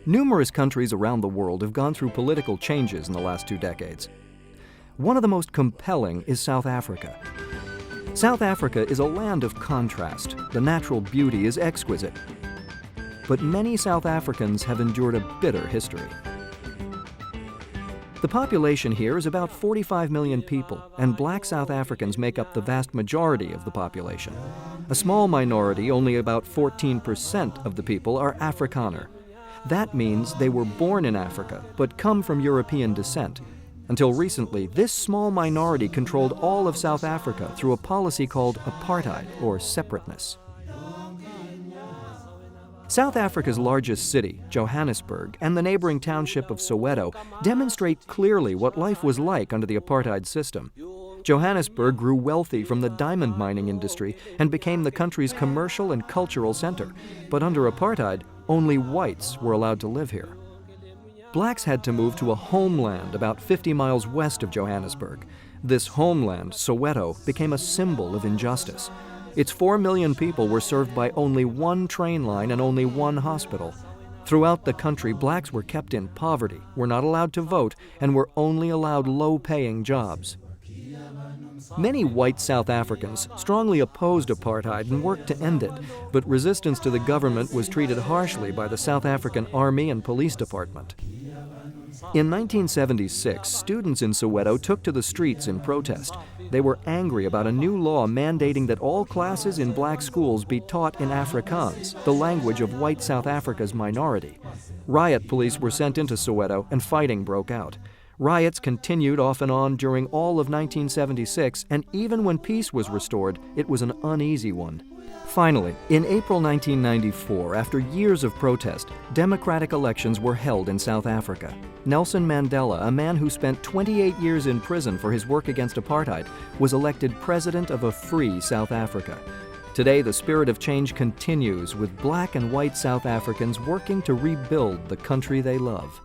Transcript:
Numerous countries around the world have gone through political changes in the last 2 decades. One of the most compelling is South Africa. South Africa is a land of contrast. The natural beauty is exquisite. But many South Africans have endured a bitter history. The population here is about 45 million people, and black South Africans make up the vast majority of the population. A small minority, only about 14% of the people, are Afrikaner. That means they were born in Africa, but come from European descent. Until recently, this small minority controlled all of South Africa through a policy called Apartheid, or separateness. South Africa's largest city, Johannesburg, and the neighboring township of Soweto demonstrate clearly what life was like under the apartheid system. Johannesburg grew wealthy from the diamond mining industry and became the country's commercial and cultural center. But under apartheid, only whites were allowed to live here. Blacks had to move to a homeland about 50 miles west of Johannesburg. This homeland, Soweto, became a symbol of injustice. Its 4 million people were served by only one train line and only one hospital. Throughout the country, blacks were kept in poverty, were not allowed to vote, and were only allowed low-paying jobs. Many white South Africans strongly opposed apartheid and worked to end it, but resistance to the government was treated harshly by the South African Army and Police Department. In 1976, students in Soweto took to the streets in protest. They were angry about a new law mandating that all classes in black schools be taught in Afrikaans, the language of white South Africa's minority. Riot police were sent into Soweto and fighting broke out. Riots continued off and on during all of 1976, and even when peace was restored, it was an uneasy one. Finally, in April 1994, after years of protest, democratic elections were held in South Africa. Nelson Mandela, a man who spent 28 years in prison for his work against apartheid, was elected president of a free South Africa. Today, the spirit of change continues, with black and white South Africans working to rebuild the country they love.